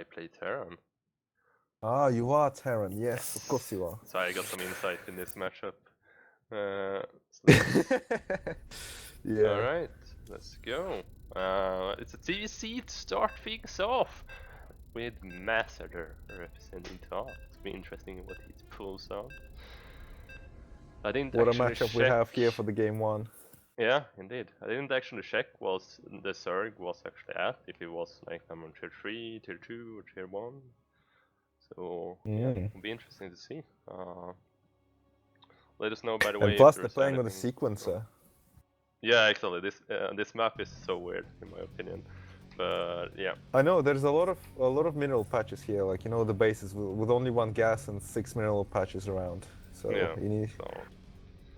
I play Terran. Ah, you are Terran. Yes, of course you are. So I got some insight in this matchup. Yeah. Alright, let's go. It's a TVC to start things off with Mazzader representing top. It's be interesting what he pulls out. I didn't What a actually matchup check. we have here for the game one. Yeah, indeed. I didn't actually check what the Zerg was actually at, if it was like number tier 3, tier 2, or tier 1. So, yeah, it'll be interesting to see. Let us know, by the way, And plus, if they're there's playing with a anything. sequencer. Yeah, actually, this map is so weird, in my opinion. But, yeah. I know there's a lot of mineral patches here, like you know the bases with only one gas and 6 mineral patches around. So Yeah, you need so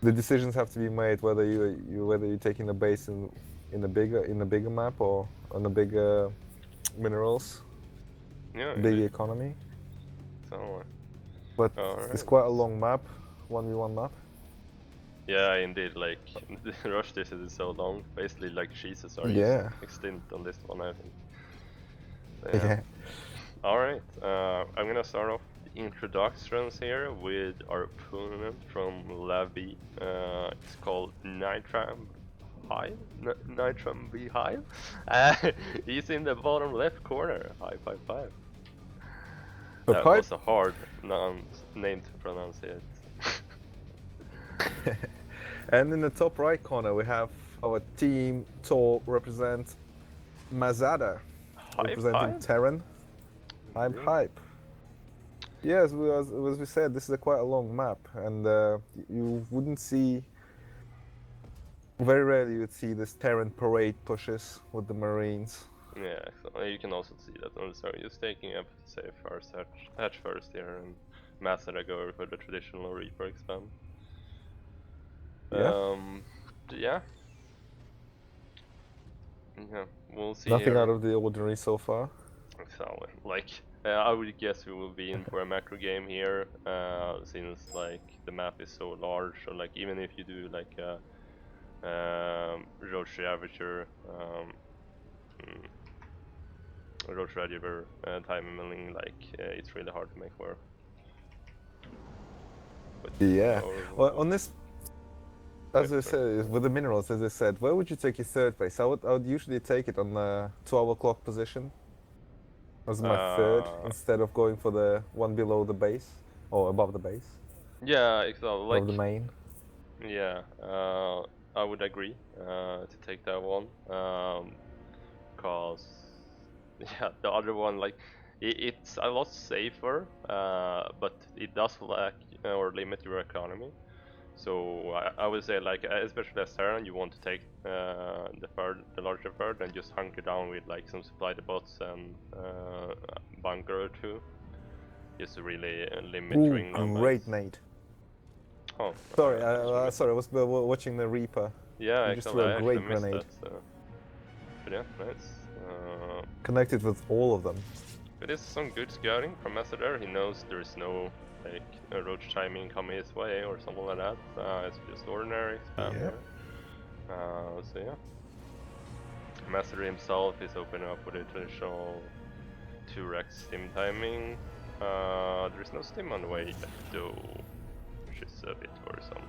the decisions have to be made whether you're taking the base in the bigger map or on the bigger minerals, yeah, big indeed. economy. So, But alright. it's quite a long map, 1v1 map. Yeah, indeed, like, the rush distance is so long, basically like Jesus are Yeah. extinct on this one, I think. Yeah. Alright, I'm gonna start off the introductions here with our opponent from Lab B. It's called Nitram Hive? Nitram B Hive? He's in the bottom left corner. Hi, 5-5. That Pipe. was a hard name to pronounce it. And in the top right corner we have our team to represent Mazzader, representing Terran. I'm Hype. Yes, as we said, this is quite a long map, and you wouldn't see. Very rarely you'd see this Terran parade pushes with the Marines. Yeah, so you can also see that on the start. Just taking up, say, first hatch first here, and Mazzader go for the traditional Reaper expand. Yeah. Yeah. Yeah, we'll see. Nothing here. out of the ordinary so far. Exactly. Like, I would guess we will be in for a macro game here, since like the map is so large. So like, even if you do like a Roach Ravager, Roach Ravager time milling, like it's really hard to make work. But, Yeah. Well, on this, as I said, with the minerals, as I said, where would you take your third base? I would usually take it on the 12 o'clock position as my third, instead of going for the one below the base or above the base. Yeah, exactly. Like the main. Yeah, I would agree to take that one, cause yeah, the other one, like, it's a lot safer, but it does lack or limit your economy. So I would say, like, especially as Terran, you want to take the larger third and just hunker down with like some supply depots and bunker or two, just to really limit ring numbers. Great nade. Oh, sorry, sorry, I was watching the Reaper. Yeah, you just threw a great grenade. That, so. But yeah, nice. Connected with all of them. It is some good scouting from Mazzader. He knows there is no like a roach timing coming his way or something like that. It's just ordinary spam here. So yeah. Mazzader himself is opening up with a traditional 2x stim timing. There is no stim on the way yet though, which is a bit worrisome.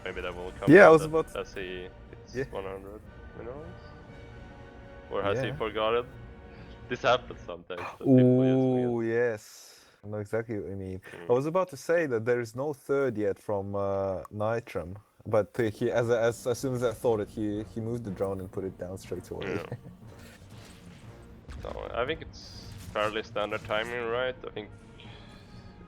Maybe that will come I was about as he hits 100 minerals. Or has he forgotten? This happens sometimes. Ooh, yes. I know exactly what you mean. I was about to say that there is no third yet from Nitram, but he, as soon as I thought it, he moved the drone and put it down straight away. Yeah. So I think it's fairly standard timing, right? I think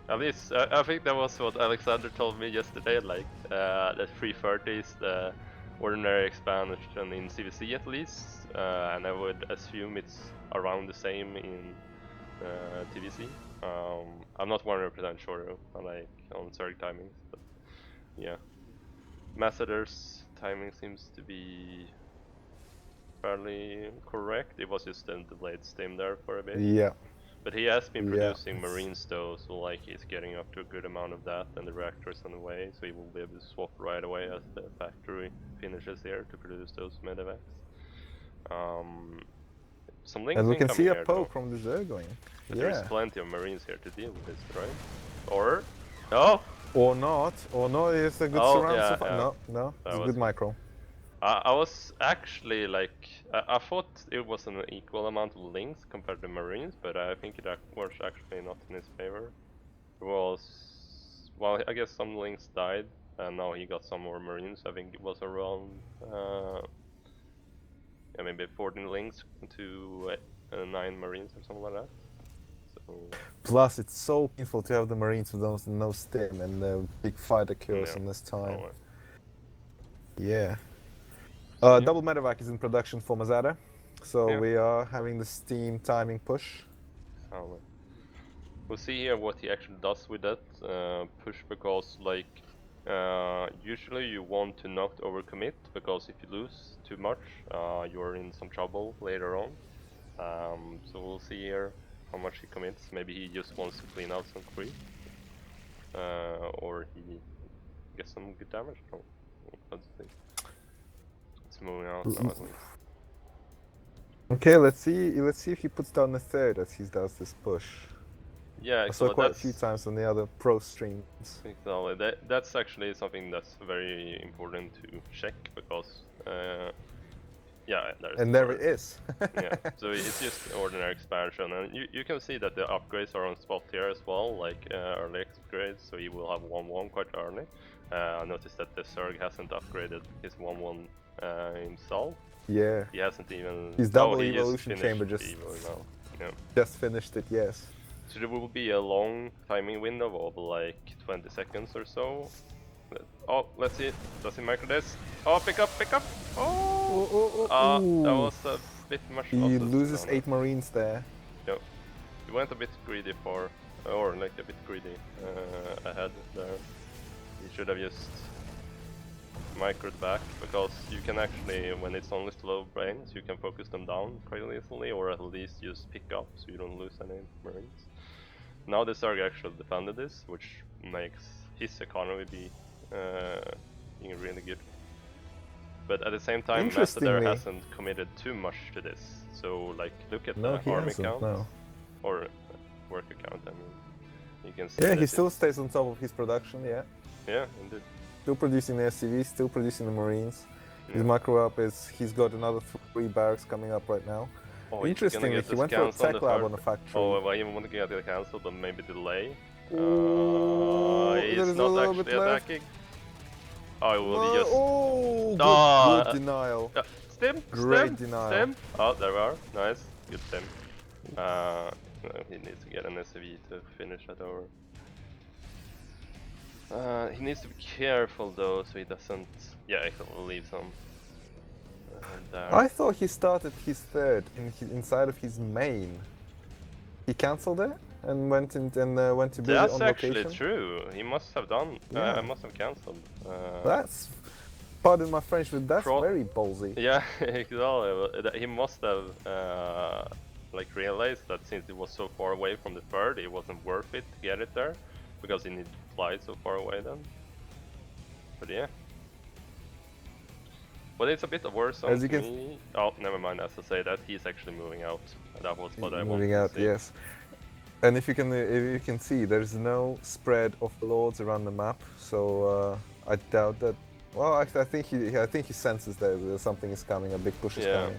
at least I think that was what Alexander told me yesterday. Like that 330 is the ordinary expansion in CVC at least, and I would assume it's around the same in TVC. I'm not 100% sure though, like on Zerg timings, but yeah. Mazzader's timing seems to be fairly correct. It was just a delayed stim there for a bit. Yeah. But he has been producing Marines though, so like he's getting up to a good amount of that, and the reactor is on the way, so he will be able to swap right away as the factory finishes here to produce those medevacs. some links And we can incoming see a here, poke though. from the Zergoing. But Yeah. there's plenty of Marines here to deal with this, right? Or... Oh! Or not. Or no, it's a good Oh, surround yeah, so far. yeah. No, no. That It's a was good good. micro. I was actually like... I thought it was an equal amount of links compared to Marines, but I think it was actually not in his favor. It was... Well, I guess some links died, and now he got some more Marines. I think it was around... yeah, maybe 14 links to 9 Marines or something like that. So... Plus, it's so painful to have the Marines with those no stim and the big fight occurs in this time. Oh, Yeah. so, yeah. Double medevac is in production for Mazzader, so Yeah. we are having the steam timing push. Oh, we'll see here what he actually does with that push, because like usually you want to not overcommit, because if you lose too much you're in some trouble later on. So we'll see here how much he commits. Maybe he just wants to clean out some creep, or he gets some good damage. No, let's see. It's moving out now at least. Okay, let's see if he puts down the third as he does this push. Yeah, I saw exactly. quite a few times on the other pro streams. Exactly. That's actually something that's very important to check, because yeah, there it is. Yeah, so it's just ordinary expansion, and you can see that the upgrades are on spot here as well, like early upgrades, so he will have 1-1 quite early. I noticed that the Zerg hasn't upgraded his 1-1 himself. Yeah. He hasn't even... His double he evolution chamber just now. Yeah. just finished it, yes. So there will be a long timing window of like 20 seconds or so. Oh, let's see. Does he micro this? Oh, pick up! Oh! That was a bit much. He loses 8 Marines there. Yep. He went a bit greedy or like a bit greedy ahead there. He should have just microed back, because you can actually, when it's only slow brains, you can focus them down quite easily, or at least just pick up so you don't lose any Marines. Now the Zerg actually defended this, which makes his economy be being really good. But at the same time, Mazzader hasn't committed too much to this. So like, look at the army count, or work account, I mean. You can see. Yeah, he still stays on top of his production, yeah. Yeah, indeed. Still producing the SCVs, still producing the Marines. His macro up is, he's got another 3 barracks coming up right now. Oh, interestingly, he went for a tech lab on the factory. Oh, I even want to get it cancelled, but maybe delay. He's not actually attacking. Oh, it will just... Oh, good denial. Stim! Great denial. Stim! Oh, there we are. Nice. Good stim. He needs to get an SCV to finish that over. He needs to be careful though, so he doesn't... Yeah, he can leave some. I thought he started his third inside of his main. He cancelled it and went to build it on location. That's actually true. He must have done. I must have cancelled. That's, pardon my French, but that's very ballsy. Yeah, exactly. He must have like realized that since it was so far away from the third, it wasn't worth it to get it there, because he needed to fly so far away then. But yeah. But it's a bit worse on me. Oh, never mind. As I say that, he's actually moving out. That was what I wanted to see. Moving out, yes. And if you can see, there's no spread of lords around the map, so I doubt that. Well, I think he senses that something is coming. A big push is coming.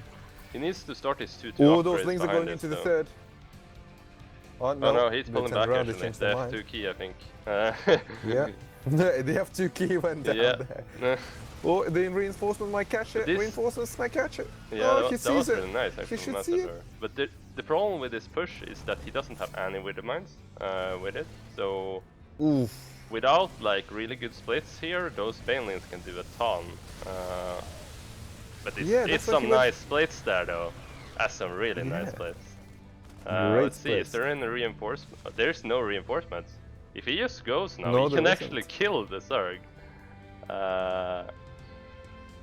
He needs to start his 2-2 Oh, those things are going into the third. Oh no, he's pulling back actually. They have 2 key, I think. Yeah, they have 2 key when down there. Oh, the reinforcement might catch it. Reinforcements might catch it. Yeah, oh, that was it. really nice actually. He should see it. But the problem with this push is that he doesn't have any wither mines with it. So without like really good splits here, those banelings can do a ton. But it's some nice splits there though. That's some really nice splits. Let's see, is there any reinforcement? There's no reinforcements. If he just goes now, he can actually kill the Zerg.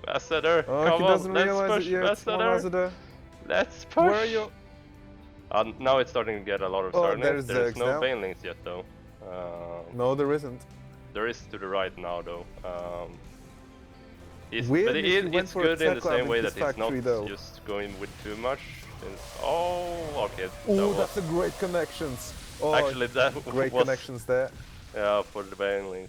Mazzader, come on, let's push, Mazzader. Let's push! Where are you? Now it's starting to get a lot of Zerg. There's no banelings yet though. No, there isn't. There is to the right now though. But it's good in the same way that he's not just going with too much. Oh, okay. Oh, that's a great connections. Oh, actually, that great was connections there. Yeah, for the Baneling.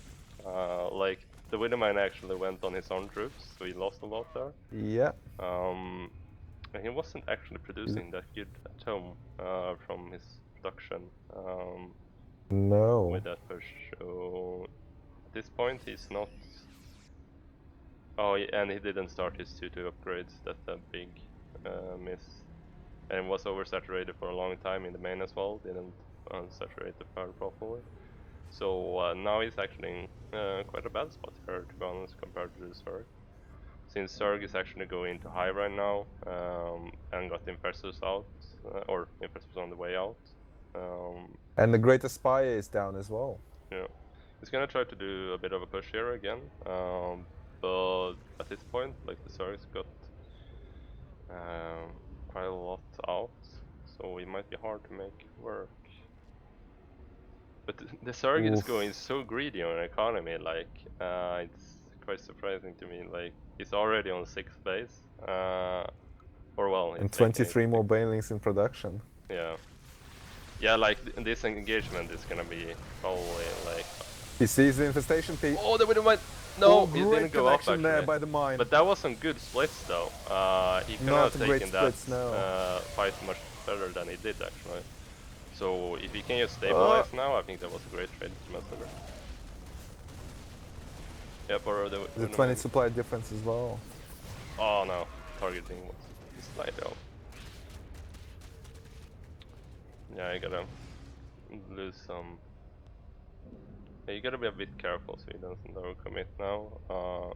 Like the Widowmine actually went on his own troops, so he lost a lot there. Yeah. And he wasn't actually producing that good at home from his production No. with that push. So at this point, he's not. Oh, and he didn't start his 2-2 upgrades. That's a big miss. And was oversaturated for a long time in the main as well. Didn't saturate the power properly. So now he's actually in quite a bad spot here, to be honest, compared to the Zerg. Since Zerg is actually going into high right now and got Infestors out, or Infestors on the way out. And the Great Aspire is down as well. Yeah, he's gonna try to do a bit of a push here again, but at this point, like the Zerg's got quite a lot out, so it might be hard to make work. But the Zerg is going so greedy on economy, like it's quite surprising to me. Like he's already on 6th base, or well, and 23 more Banelings in production. Yeah, yeah. Like this engagement is gonna be probably like. He sees the infestation, Pete. Oh, the Widow Mine! No, he great didn't go up actually. there by the mine. But that was some good splits though. He could have taken that fight much better than he did actually. So if he can just stabilize now, I think that was a great trade to Mazzader. Yeah, borrow the 20 supply difference as well. Oh no, targeting was slightly off. Yeah, you gotta lose some. Yeah, you gotta be a bit careful so he doesn't overcommit now.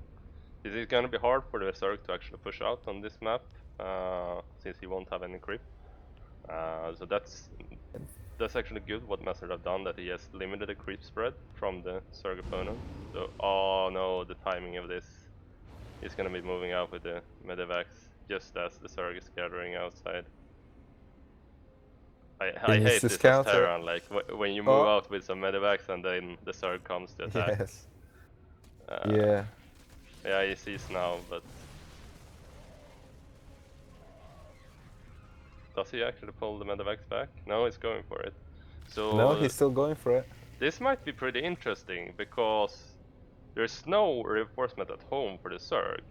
This is gonna be hard for the Zerg to actually push out on this map, since he won't have any creep. So that's actually good what Mazzader have done, that he has limited the creep spread from the Zerg opponent. So, oh no, the timing of this. He's gonna be moving out with the Medivacs just as the Zerg is gathering outside. I hate this as Terran, like when you move out with some Medivacs and then the Zerg comes to attack. Yes. Yeah. Yeah, he sees now, but does he actually pull the Medivacs back? No, he's going for it. So no, he's still going for it. This might be pretty interesting because there's no reinforcement at home for the Zerg.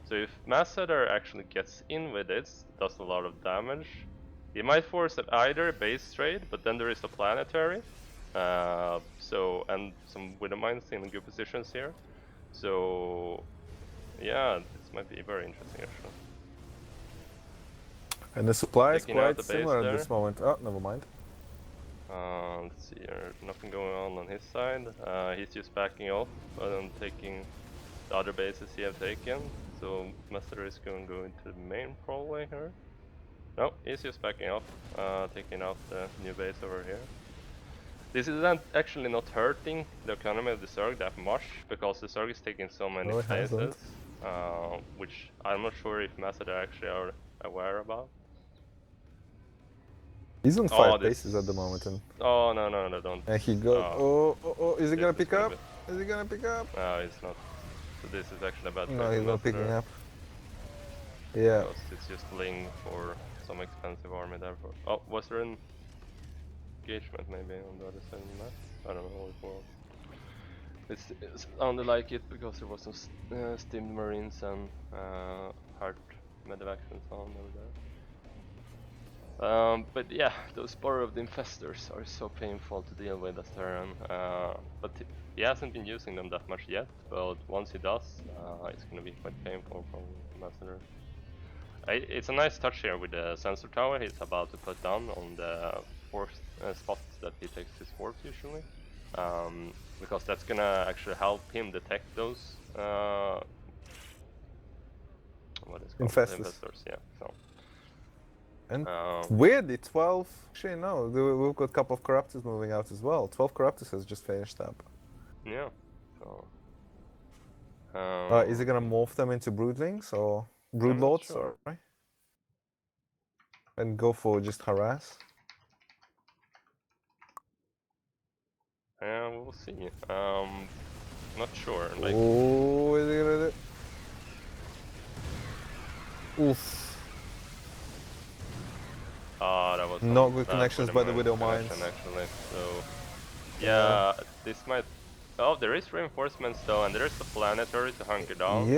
So if Mazzader actually gets in with this, does a lot of damage, he might force it either base trade, but then there is a planetary. And some Widow Mines in good positions here. So yeah, this might be very interesting actually. And the supply is quite similar at this moment. Oh, never mind. Let's see here, nothing going on his side. He's just backing off and taking the other bases he have taken. So Mazzader is going to go into the main probably here. No, he's just backing off, taking out the new base over here. This is actually not hurting the economy of the Zerg that much, because the Zerg is taking so many bases, which I'm not sure if Mazzader actually are aware about. He's on 5 bases at the moment. And oh no, don't. And he goes. Is he gonna pick up? Is he gonna pick up? No, he's not. So this is actually a bad trade. No, he's not picking up. Yeah. Because it's just Ling for some expensive army there. Oh, was there an engagement maybe on the other side of the map? I don't know what it was. It sounded like it because there was some steamed marines and hard medevacs and so on over there. But yeah, those borrow of the infestors are so painful to deal with as Terran. But he hasn't been using them that much yet, but once he does, it's gonna be quite painful for Mazzader. It's a nice touch here with the sensor tower he's about to put down on the 4th spot that he takes his warp usually. Because that's gonna actually help him detect those what is called? Infestors, yeah. So. And weirdly, 12. Actually, no, we've got a couple of Corruptors moving out as well. 12 Corruptors has just finished up. Yeah. So. Is he gonna morph them into Broodlings or Broodlords? Sure. Sorry. And go for just harass? Yeah, we'll see. Not sure. Like. Oh, is he gonna do? Oof. Not good bad connections with by the Widow connection Mines. actually. So yeah, this might. Oh, there is reinforcements though, and there is a planetary to hunker down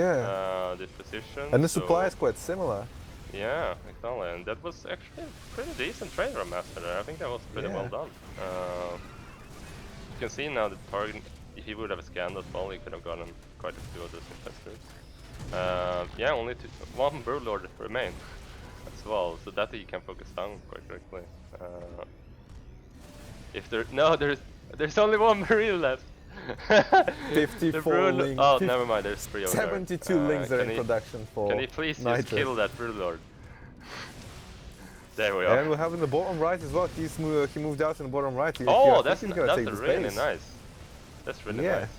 this position. And the so supply is quite similar. yeah, exactly, and that was actually a pretty decent trade from Mazzader. I think that was pretty well done. You can see now the target. If he would have scanned as well, he could have gotten quite a few of those infestors. Yeah, only one Broodlord remained as well, so that he can focus down quite quickly. If there, no, there's only one Marine left. 54 links. Oh, never mind. There's 3 over 72 links are in production for Can he please Nitrous. just kill that Broodlord? There we are. And we have in the bottom right as well. He moved out in the bottom right. Oh, that's really nice. That's really nice.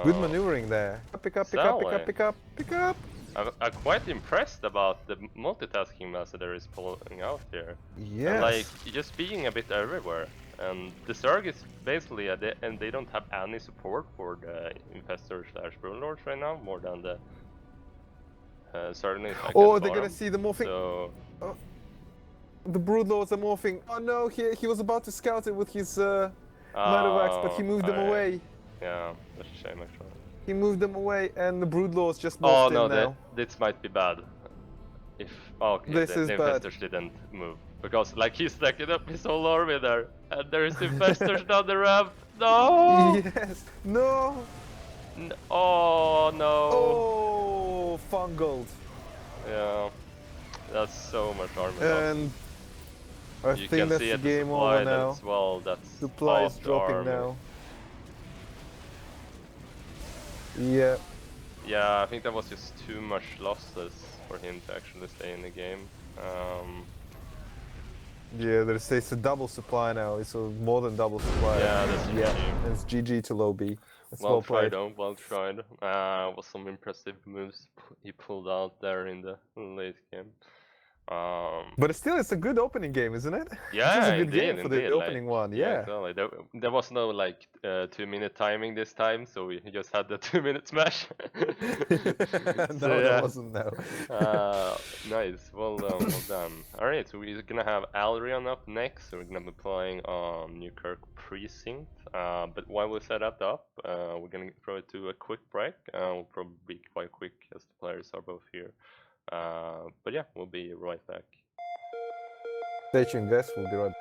Good maneuvering there. Pick up, pick up, pick up, pick up, pick up. I'm quite impressed about the multitasking Mazzader is pulling out here. Yes. And like just being a bit everywhere. And the Zerg is basically, and they don't have any support for the Infestors / Broodlords right now, more than the certainly. Oh, they're gonna see the morphing. So the Broodlords are morphing. Oh no, he was about to scout it with his Medevacs, but he moved them away. Yeah, that's a shame actually. He moved them away, and the Broodlords just morphed in now. This might be bad. If the Infestors didn't move. Because like he's stacking up his whole army there, and there's Infestors down the ramp. No! Yes! No! Oh no! Oh, fungled. Yeah, that's so much army. And I think that's the game over now. As well, that's supply is dropping now. Yeah. Yeah, I think that was just too much losses for him to actually stay in the game. Yeah, it's a double supply now. It's a more than double supply. Yeah, that's GG. And it's GG to low B. Well tried, though. Well tried. Was some impressive moves he pulled out there in the late game. But still, it's a good opening game, isn't it? Yeah, it's a good game for the opening one. Yeah. Exactly. There was no like 2-minute timing this time, so we just had the 2-minute smash. No, there wasn't. No. Nice. Well done. All right, so we're gonna have Aldrion up next. So we're gonna be playing on Newkirk Precinct. But while we set that up, we're gonna throw it to a quick break. We'll probably be quite quick as the players are both here. But yeah, we'll be right back. Stay tuned, guys. We'll be right back.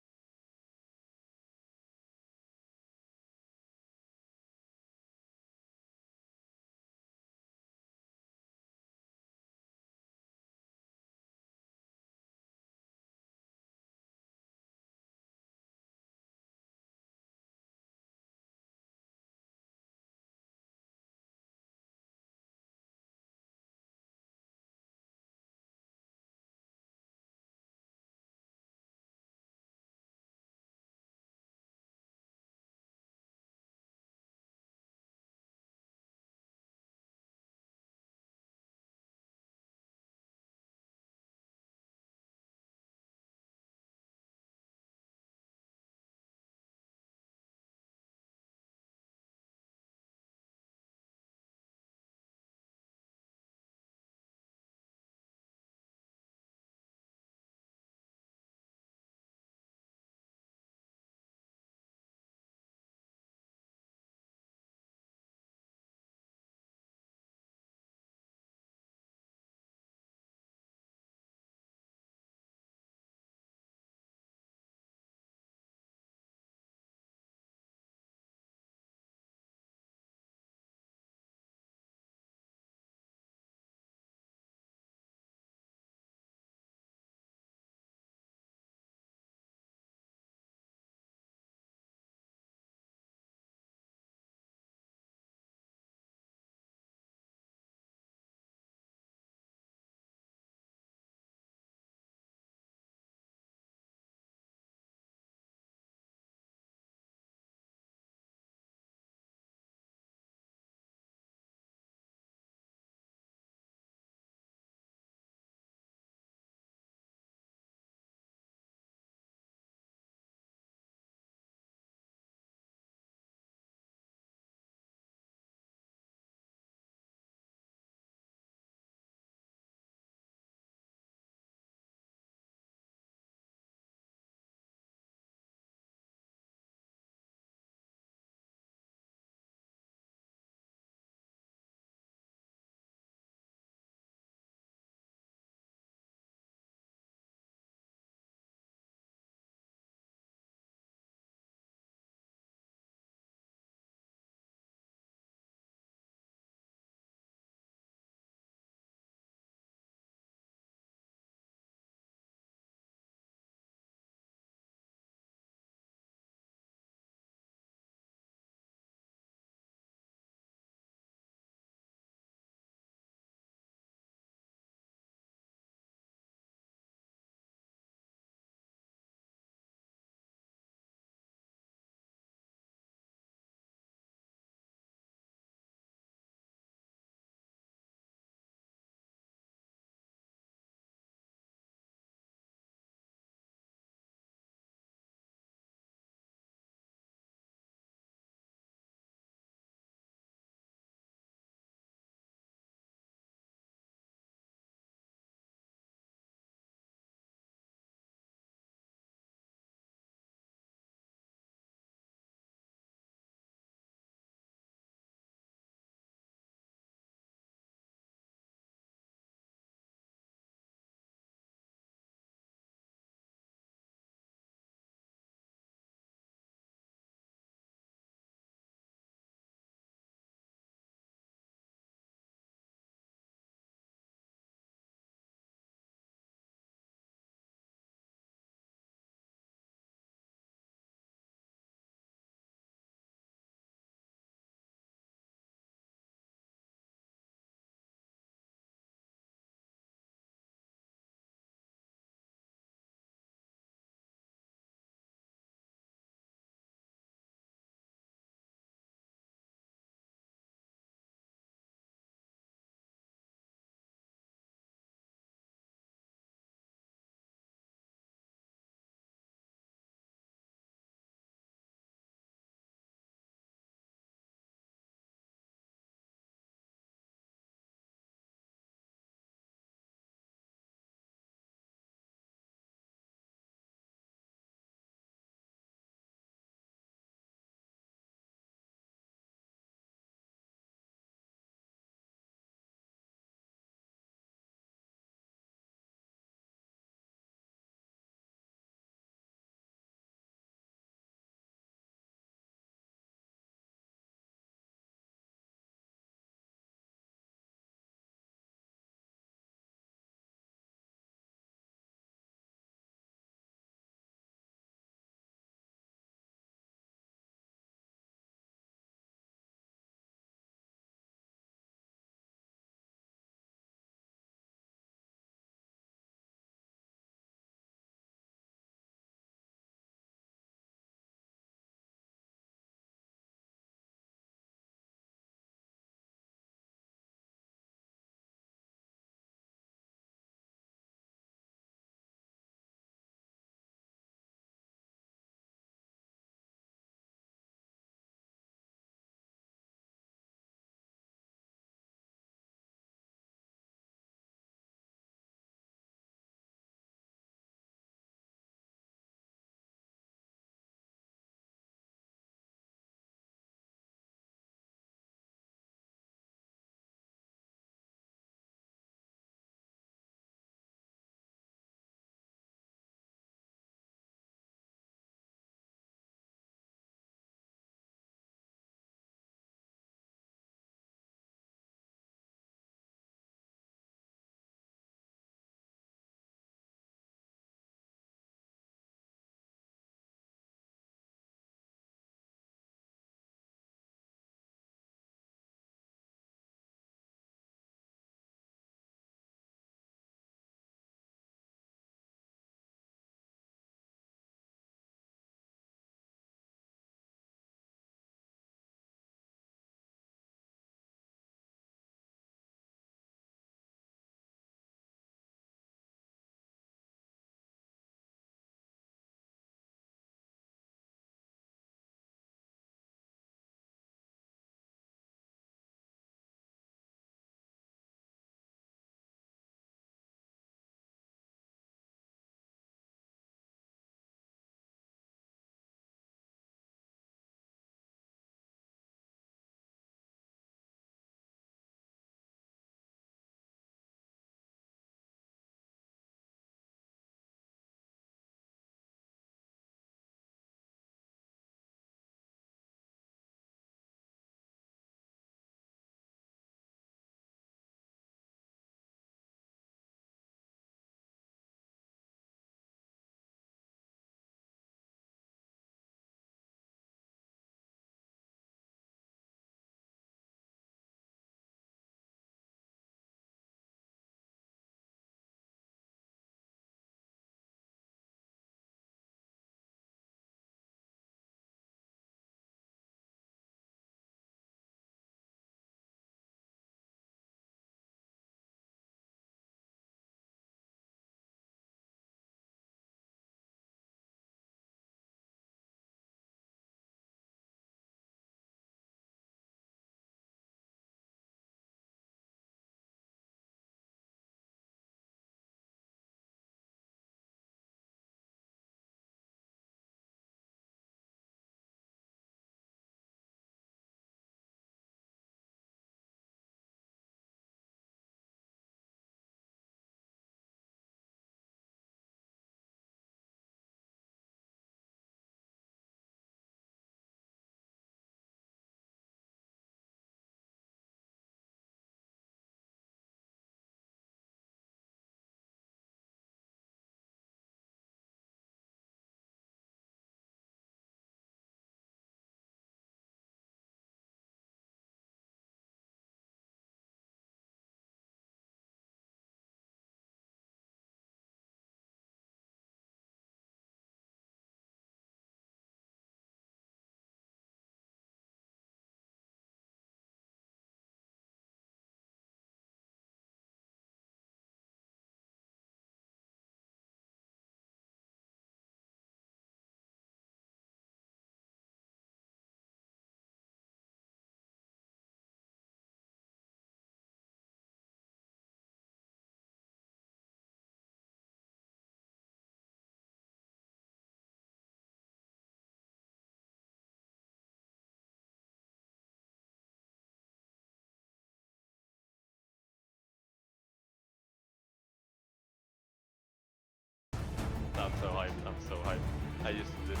I used to do.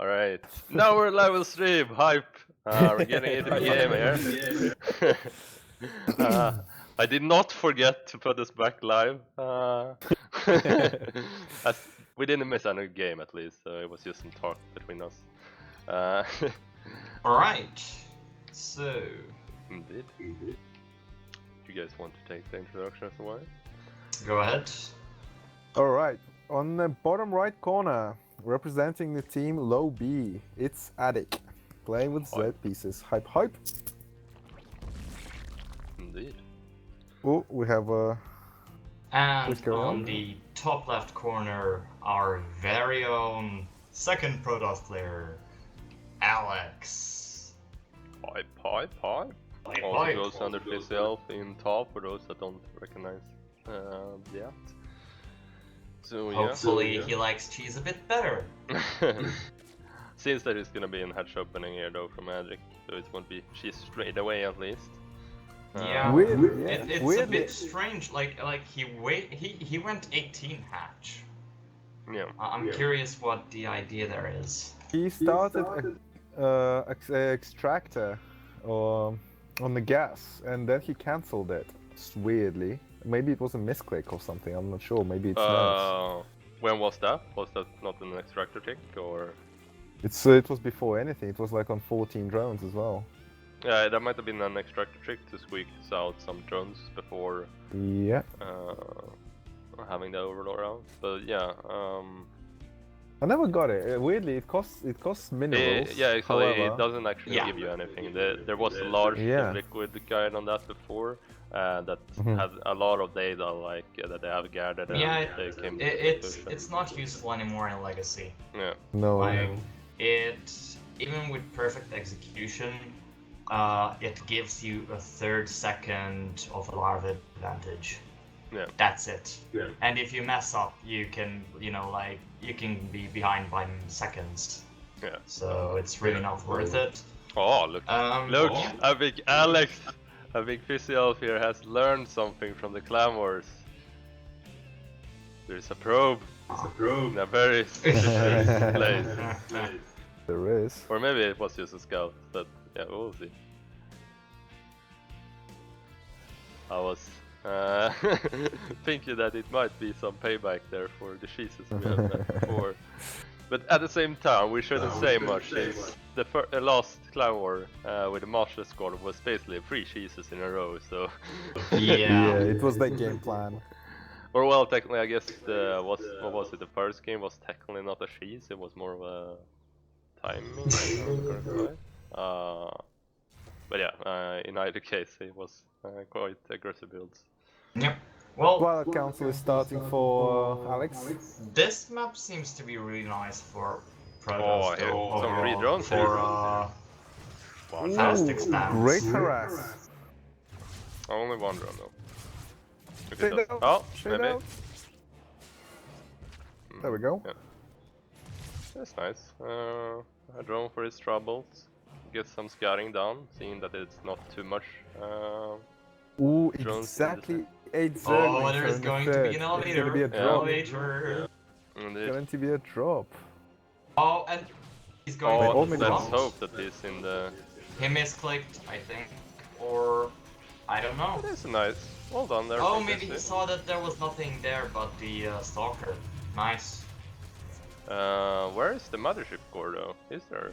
Alright, now we're live on stream, hype! We're getting into the game here. I did not forget to put us back live. We didn't miss any game at least, so it was just some talk between us. Alright, so... Indeed. You guys want to take the introduction as well? Go ahead. Alright, on the bottom right corner, representing the team low B, it's Attic, playing with Z pieces. Hype, hype! Indeed. Oh, we have a... And on the top left corner, our very own second Protoss player, Alex. Hype, hype, hype. Hype, Also hype. goes under FizzyElf in top for those that don't recognize yet. So Hopefully he likes cheese a bit better. Seems that it's gonna be in hatch opening here though from Magic, so it won't be cheese straight away at least. Yeah, Weird, it's weirdly. a bit strange. Like he went 18 hatch. Yeah. I'm curious what the idea there is. He started extractor on the gas, and then he cancelled it, weirdly. Maybe it was a misclick or something, I'm not sure, maybe it's not. When was that? Was that not an extractor tick or? It was before anything, it was like on 14 drones as well. Yeah, that might have been an extractor trick to squeak out some drones before Yeah. having the overlord out. But yeah, I never got it. Weirdly, it costs minerals. yeah, exactly. However, It doesn't actually give you anything. There was a large liquid guide on that before that had a lot of data like that they have gathered. And Yeah, they came it's not useful anymore in Legacy. Yeah. No. Like even with perfect execution, it gives you a 1/3 second of a larva advantage. Yeah. That's it. Yeah. And if you mess up, you can you can be behind by seconds. Yeah. So it's really not worth it. Oh, look! Look! Yeah. I think Alex, I think FizzyElf here has learned something from the Clan Wars. There's a probe. In a very specific place. There is. Or maybe it was just a scout, but yeah, we'll see. I was thinking that it might be some payback there for the cheeses we have met before. But at the same time, we shouldn't say much, since the last Clan War with the Marshall squad was basically 3 cheeses in a row, so... Yeah. It was their game plan. Or well, technically, I guess what was it? The first game was technically not a cheese; it was more of a timing. But yeah, in either case, it was quite aggressive builds. Yep. Well, While Council is starting for Alex. this map seems to be really nice for Protoss. Oh, here, some free drones for fast expand. Great harass. Only one drone though. Look Straight at that. out, Oh, straight maybe. out. There we go. Yeah. That's nice. A drone for his troubles. Get some scouting done, seeing that it's not too much. Ooh, drones exactly 8 Oh, there is going to be an elevator. It's gonna be a drop. Elevator. Indeed. Going to be a drop. Oh, and he's going Oh, to the let's front. hope that he's in the... He misclicked, I think, or I don't know. That is nice. Well done there. Oh, for maybe he Fizzy. saw that there was nothing there but the stalker. Nice. Where is the mothership core though? Is there?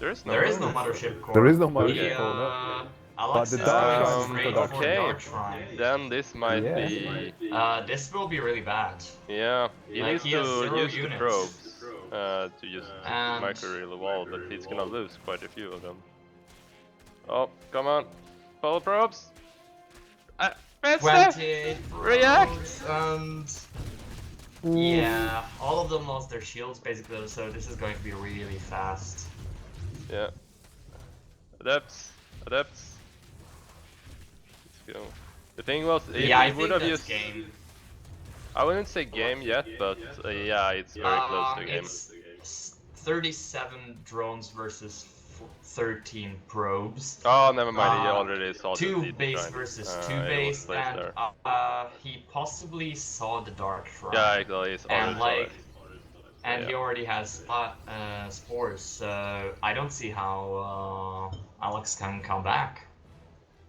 There is no. There is no mothership core. There is no The, mothership core, no. Alex But the is Dark going Shrine straight is for okay. Dark Shrine. Then this might Yeah. be. This will be really bad. Yeah, he Like, needs he to has 0 use the units. probes to just And- micro reel the wall, but he's gonna lose quite a few of them. Oh, come on, follow probes. Missed it! 28 React! rows, and yeah, all of them lost their shields basically, so this is going to be really fast. Yeah. Adepts. Let's go. The thing was, if Yeah, I he think would have that's used. game. I wouldn't say game yet, but yeah, it's very close to game. It's 37 drones versus 13 probes. Oh, never mind. He already saw the 2 Deed base Shrine. versus He 2 was base, placed and there. he possibly saw the Dark Shrine. Yeah, exactly. He's And already saw like, it. And he already has spores, so I don't see how Alex can come back.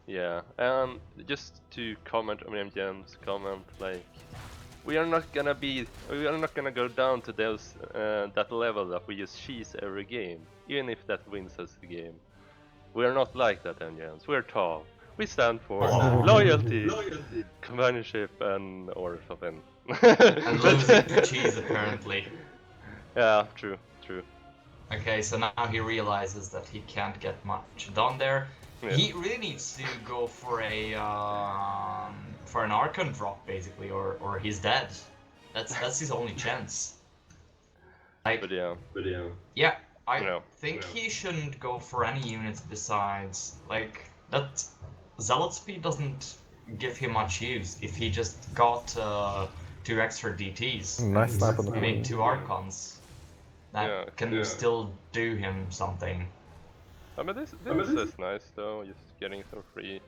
Yeah, and just to comment on MGM's comment, like, we are not gonna go down to those that level that we just cheese every game, even if that wins us the game. We are not like that, MGMs. We're tall. We stand for loyalty, companionship, and or something. And losing to cheese, apparently. Yeah, true. Okay, so now he realizes that he can't get much done there. Yeah. He really needs to go for a for an Archon drop, basically, or he's dead. That's his only chance. Like, But yeah. yeah, I think he shouldn't go for any units besides, like, that Zealot speed doesn't give him much use. If he just got 2 extra DTs, Nice snap on the maybe queen. 2 Archons, that can still do him something. I mean, this is nice though, just getting some free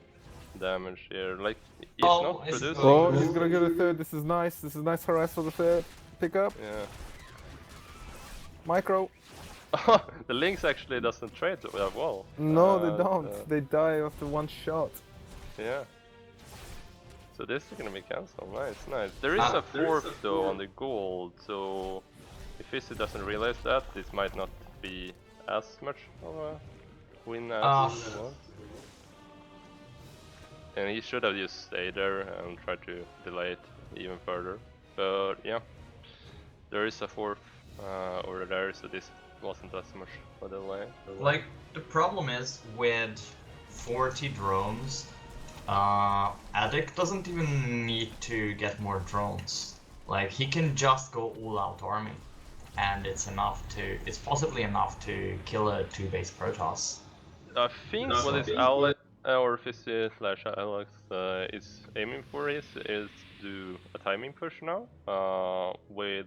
damage here. Like, he's not producing. Oh, he's gonna get a third. This is nice. This is nice harass for the third. Pick up. Yeah. Micro. The Lynx actually doesn't trade that well. No, they don't. They die after 1 shot. Yeah. So this is gonna be cancelled. Nice. There is a 4th though on the gold, so if Fizzy doesn't realize that, this might not be as much of a win as he wants. And he should have just stayed there and tried to delay it even further. But yeah, there is a 4th over there, so this wasn't as much of a delay. Like, the problem is with 40 drones, Addict doesn't even need to get more drones. Like, he can just go all-out army, and it's possibly enough to kill a 2-base Protoss. I think what is Alex or Fizzy/Alex is aiming for is do a timing push now with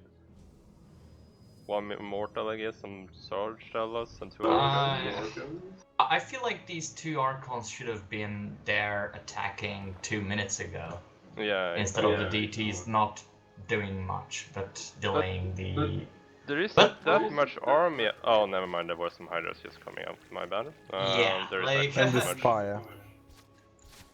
1 Immortal, I guess, some Charge Dallas and 2 Archons. I feel like these 2 Archons should have been there attacking 2 minutes ago. Yeah. Instead of the DTs not doing much, but delaying the... There isn't that much army. Oh, never mind. There were some Hydras just coming out. My bad. Yeah, there is like... And the much. Spire.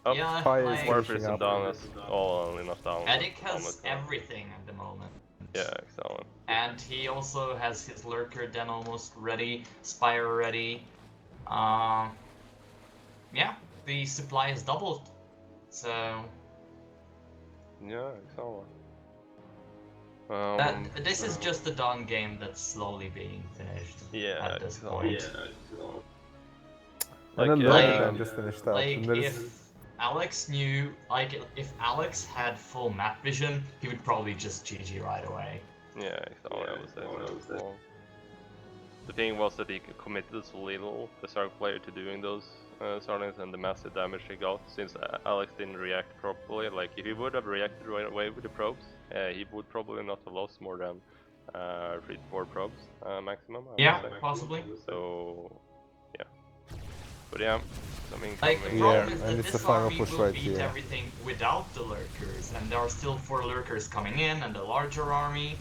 Oh, yeah, Spire is Warfare finishing and up. Downless. All enough down. Addict has everything at the moment. Yeah, excellent. And he also has his Lurker Den almost ready, Spire ready. Yeah, the supply is doubled. So... Yeah, excellent. This is just a done game that's slowly being finished at this point. And then Lurker just finished up. Like, And there's... if Alex knew, like, if Alex had full map vision, he would probably just GG right away. Yeah, excellent. I would say so. The thing was that he committed so little, the Sark player, to doing those Sarlings and the massive damage he got, since Alex didn't react properly. Like, if he would have reacted right away with the probes, he would probably not have lost more than 3 to 4 probes maximum. Yeah, possibly. So, yeah. But yeah, something like, the coming problem is and that it's the this final army push will right beat here. everything without the Lurkers, and there are still 4 Lurkers coming in, and a larger army.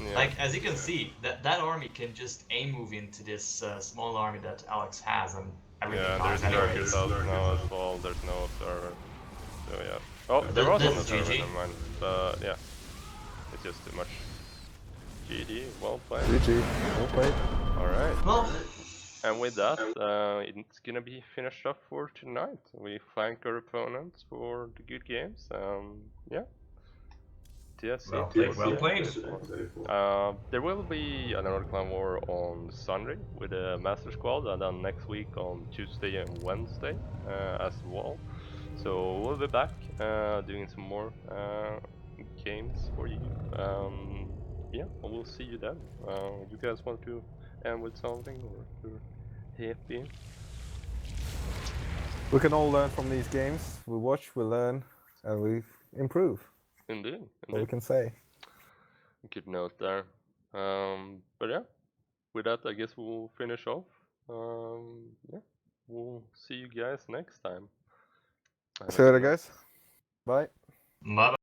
Yeah. Like, as you can see, that army can just move into this small army that Alex has, and everything dies there's anyways. Lurkers out now as well, there's no observer. So yeah. Oh, there was an observer, never mind. But yeah, it's just too much. GG, well played. GG, well played. Alright. Well, And with that, it's gonna be finished up for tonight. We thank our opponents for the good games. Yeah. TSC. well played. There will be another Clan War on Sunday with the Master Squad, and then next week on Tuesday and Wednesday as well. So we'll be back doing some more games for you. Yeah, we'll see you then. You guys want to end with something, or you're happy? We can all learn from these games. We watch, we learn, and we improve. Indeed. What we can say. Good note there. But yeah, with that, I guess we'll finish off. Yeah, we'll see you guys next time. See you later, guys. Bye. Bye.